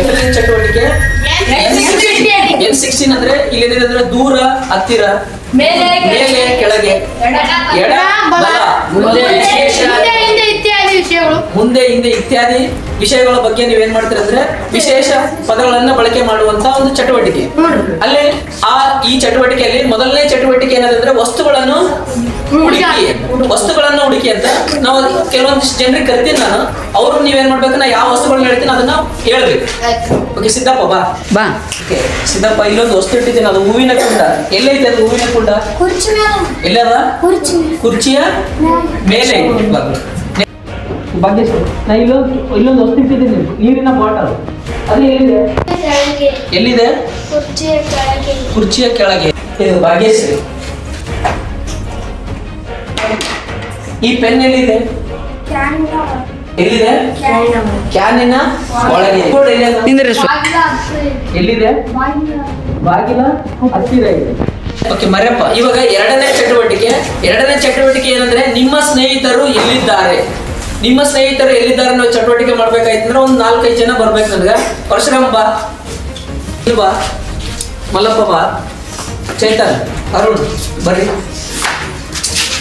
FLN ಚಟುವಟಿಕೆ N16 ಅಂದ್ರೆ ಇಲ್ಲಿ ಅಂದ್ರೆ ದೂರ ಹತ್ತಿರ ಮೇಲೆ ಕೆಳಗೆ ಎಡ ಬಲ ಮುಂದೆ ಹಿಂದೆ ಇತ್ಯಾದಿ ವಿಷಯಗಳ ಬಗ್ಗೆ ನೀವೇನ್ ಮಾಡ್ತೀರ ಅಂದ್ರೆ ವಿಶೇಷ ಪದಗಳನ್ನ ಬಳಕೆ ಮಾಡುವಂತ ಒಂದು ಚಟುವಟಿಕೆ. ಅಲ್ಲಿ ಈ ಚಟುವಟಿಕೆಯಲ್ಲಿ ಮೊದಲನೇ ಚಟುವಟಿಕೆ ಏನಂದ್ರೆ ವಸ್ತುಗಳನ್ನು ಹುಡುಕಿ ಅಂತ ನಾವು ಕೆಲವೊಂದಿಷ್ಟು ಜನರಿಗೆ ಕರಿತೀನಿ ನಾನು. ಅವರು ನೀವೇನ್ ಮಾಡ್ಬೇಕು, ನಾ ಯಾವ ವಸ್ತುಗಳನ್ನ ಹೇಳ್ತೀನಿ ಅದನ್ನ ಹೇಳ್ಬೇಕು. ಓಕೆ ಸಿದ್ದಪ್ಪ ಬಾ. ಓಕೆ ಸಿದ್ದಪ್ಪ, ಇಲ್ಲೊಂದು ವಸ್ತು ಇಟ್ಟಿದ್ದೀನಿ, ಅದು ಹೂವಿನ ಕುಂಡ. ಎಲ್ಲೈತೆ ಅದು ಹೂವಿನ ಕುಂಡ? ಎಲ್ಲದ? ಕುರ್ಚಿಯ ಮೇಲೆ. ನಾ ಇಲ್ಲೊಂದು ವಸ್ತು ಇಟ್ಟಿದ್ದೀನಿ, ನೀರಿನ ಬಾಟಲ್. ಅದು ಎಲ್ಲಿದೆ? ಕುರ್ಚಿಯ ಕೆಳಗೆ. ಭಾಗ್ಯಶ್ರೀ, ಈ ಪೆನ್ ಎಲ್ಲಿದೆ? ಕ್ಯಾನಿನ ಒಳಗೆ. ಎಲ್ಲಿದೆ? ಬಾಗಿಲ ಹತ್ತಿರ ಇದೆ. ಓಕೆ ಮರ್ಯಪ್ಪ, ಇವಾಗ ಎರಡನೇ ಚಟುವಟಿಕೆ ಏನಂದ್ರೆ ನಿಮ್ಮ ಸ್ನೇಹಿತರು ಎಲ್ಲಿದ್ದಾರೆ ನಾವು ಚಟುವಟಿಕೆ ಮಾಡ್ಬೇಕಾಯ್ತಂದ್ರೆ ಒಂದು 4-5 ಜನ ಬರ್ಬೇಕು. ನನಗೆ ಪರಶುರಾಮ್ ಬಾ, ಬಾ, ಮಲ್ಲಪ್ಪ ಬಾ, ಚೈತನ್, ಅರುಣ್ ಬರ್ರಿ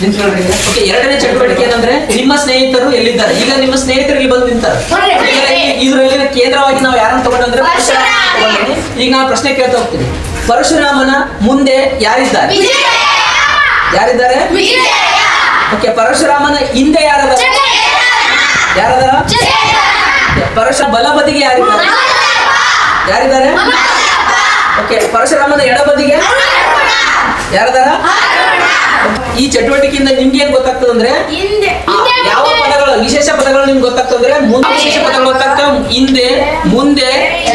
ನಿಂತ್ಕೊಳ್ರಿ. ಓಕೆ, ಎರಡನೇ ಚಟುವಟಿಕೆ ಏನಂದ್ರೆ ನಿಮ್ಮ ಸ್ನೇಹಿತರು ಎಲ್ಲಿದ್ದಾರೆ. ಈಗ ನಿಮ್ಮ ಸ್ನೇಹಿತರು ಇಲ್ಲಿ ಬಂದು ನಿಂತಾರೆ. ಇದರಲ್ಲಿ ಕೇಂದ್ರವಾಗಿ ನಾವು ಯಾರನ್ನು ತಗೊಂಡ್ರೆ ಪರಶುರಾಮ ತಗೊಂಡಿನಿ. ಈಗ ನಾನು ಪ್ರಶ್ನೆ ಕೇಳ್ತಾ ಹೋಗ್ತೀನಿ. ಪರಶುರಾಮನ ಮುಂದೆ ಯಾರಿದ್ದಾರೆ? ಓಕೆ, ಪರಶುರಾಮನ ಹಿಂದೆ ಯಾರದಾರ? ಪರಶುರಾಮ ಬಲಬದಿಗೆ ಯಾರಿದ್ದಾರೆ? ಓಕೆ, ಪರಶುರಾಮನ ಎಡಬದಿಗೆ ಯಾರದಾರ? ಈ ಚಟುವಟಿಕೆಯಿಂದ ನಿಮ್ಗೆ ಏನ್ ಗೊತ್ತಾಗ್ತದೆ ಅಂದ್ರೆ ಯಾವ ಪದಗಳು ವಿಶೇಷ ಪದಗಳು ನಿಮ್ಗೆ ಗೊತ್ತಾಗ್ತದೆ. ವಿಶೇಷ ಪದಗಳು ಗೊತ್ತಾಗ್ತವೆ ಹಿಂದೆ, ಮುಂದೆ,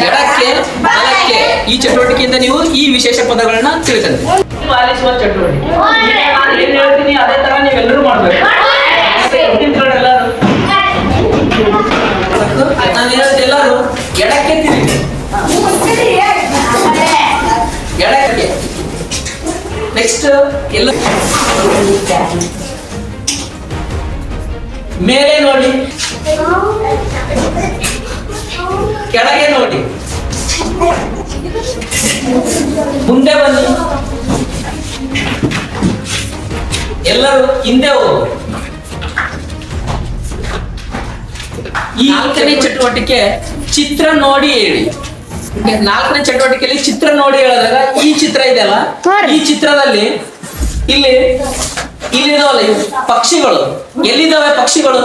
ಎಡಕ್ಕೆ, ಬಲಕ್ಕೆ. ಈ ಚಟುವಟಿಕೆಯಿಂದ ನೀವು ಈ ವಿಶೇಷ ಪದಗಳನ್ನ ತಿಳ್ಕೊಂಡ್ರಿ. ಆಲಿಸುವ ಚಟುವಟಿಕೆ ನಾನು ಏನ್ ಹೇಳ್ತೀನಿ ಅದೇ ತರ ನೀವೆಲ್ಲರೂ ಮಾಡ್ಬೇಕು. ನಾನು ಹೇಳೋದು ಎಲ್ಲರೂ ಎಡಕ್ಕೆ ತಿರುಗಿ, ಎಡಕ್ಕೆ. ನೆಕ್ಸ್ಟ್ ಎಲ್ಲ ಮೇಲೆ ನೋಡಿ, ಕೆಳಗೆ ನೋಡಿ, ಮುಂದೆ ಬನ್ನಿ, ಎಲ್ಲರೂ ಹಿಂದೆ ಹೋಗಿ. ಈ 4ನೇ ಚಟುವಟಿಕೆ ಚಿತ್ರ ನೋಡಿ ಹೇಳಿ. 4ನೇ ಚಟುವಟಿಕೆಯಲ್ಲಿ ಚಿತ್ರ ನೋಡಿ ಹೇಳಿದಾಗ ಈ ಚಿತ್ರ ಇದೆಯಲ್ಲ, ಈ ಚಿತ್ರದಲ್ಲಿ ಇಲ್ಲಿ ಇದಾವಲ್ಲ ಇವು ಪಕ್ಷಿಗಳು. ಎಲ್ಲಿದ್ದಾವೆ ಪಕ್ಷಿಗಳು?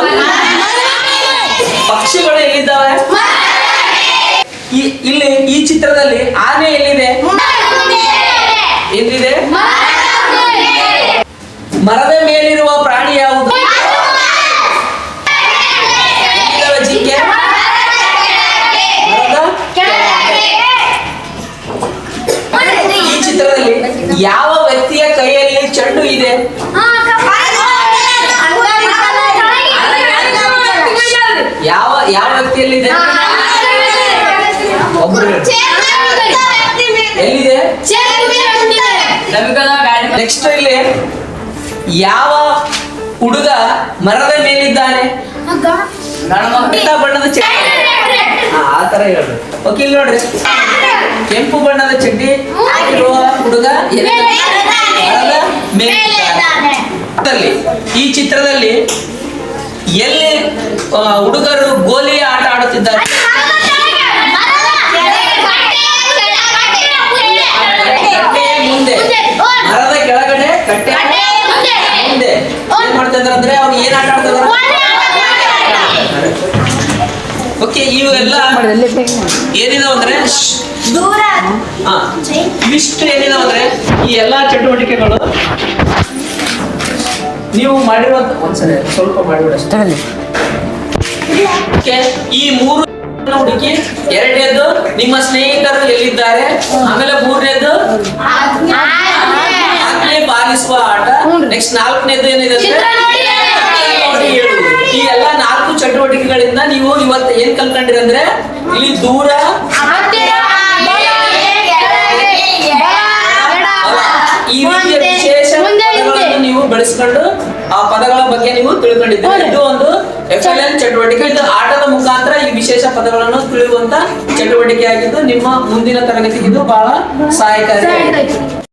ಎಲ್ಲಿದ್ದಾವೆ? ಇಲ್ಲಿ ಈ ಚಿತ್ರದಲ್ಲಿ ಆನೆ ಎಲ್ಲಿದೆ? ಮರದ ಮೇಲಿರುವ ಪ್ರಾಣಿ ಯಾವುದು? ಜಿಂಕೆ. ಈ ಚಿತ್ರದಲ್ಲಿ ಯಾವ ವ್ಯಕ್ತಿಯ ಕೈಯಲ್ಲಿ ಚೆಂಡು ಇದೆ? ಯಾವ ವ್ಯಕ್ತಿಯಲ್ಲಿ ಇದೆ? ಎಲ್ಲಿದೆ? ನೆಕ್ಸ್ಟ್ ಇಲ್ಲಿ ಯಾವ ಹುಡುಗ ಮರದ ಮೇಲಿದ್ದಾನೆ? ಬಣ್ಣದ ಚಡ್ಡಿ. ಆ ತರ ಹೇಳ್ರಿ. ಓಕೆ, ಇಲ್ಲಿ ನೋಡ್ರಿ, ಕೆಂಪು ಬಣ್ಣದ ಚಡ್ಡಿ ಹಾಕಿರುವ ಹುಡುಗ ಮರದ ಮೇಲಿದ್ದಾನೆ. ಈ ಚಿತ್ರದಲ್ಲಿ ಎಲ್ಲಿ ಹುಡುಗರು ಗೋಲಿ ಆಟ ಆಡುತ್ತಿದ್ದಾರೆ? ಮುಂದೆ, ಮರದ ಕೆಳಗಡೆ, ಕಟ್ಟೆ ಮುಂದೆ. ಏನ್ ಮಾಡ್ತಾ ಇದಾರೆ ಅಂದ್ರೆ ಅವ್ರು ಏನ್ ಆಟ ಆಡ್ತಾ ಇದಾರೆ? ಓಕೆ, ಇವೆಲ್ಲ ಏನಿದಾವ ಅಂದ್ರೆ ಇವಿಷ್ಟು ಏನಿದಾವ ಅಂದ್ರೆ ಈ ಎಲ್ಲಾ ಚಟುವಟಿಕೆಗಳು ನೀವು ಮಾಡಿರುವಂತ ಒಂದ್ಸರಿ ಸ್ವಲ್ಪ ಮಾಡಿಬಿಡಷ್ಟೇ. ಈ 3 ಹುಡುಕಿ, 2ನೇದು ನಿಮ್ಮ ಸ್ನೇಹಿತರು ಎಲ್ಲಿದ್ದಾರೆ, ಆಮೇಲೆ 3ನೇದು ಆಜ್ಞೆ ಪಾಲಿಸುವ ಆಟ. ನೆಕ್ಸ್ಟ್ 4ನೇದು ಏನಿದೆ ಅಂದ್ರೆ ಈ ಎಲ್ಲ 4 ಚಟುವಟಿಕೆಗಳಿಂದ ನೀವು ಇವತ್ತು ಏನ್ ಕಲ್ತ್ಕೊಂಡ್ರಿ ಅಂದ್ರೆ ಇಲ್ಲಿ ದೂರ, ಈ ರೀತಿಯ ವಿಶೇಷ ಪದಗಳನ್ನು ನೀವು ಬೆಳೆಸ್ಕೊಂಡು ಆ ಪದಗಳ ಬಗ್ಗೆ ನೀವು ತಿಳ್ಕೊಂಡಿದ್ದೀರಿ. ಇದು ಒಂದು FLN ಚಟುವಟಿಕೆ. ಇದು ಆಟದ ಮುಖಾಂತರ ಈಗ ವಿಶೇಷ ಪದಗಳನ್ನು ತಿಳಿಯುವಂತ ಚಟುವಟಿಕೆ ಆಗಿದ್ದು ನಿಮ್ಮ ಮುಂದಿನ ತರಗತಿಗೆ ಇದು ಬಹಳ ಸಹಾಯಕಾರಿ.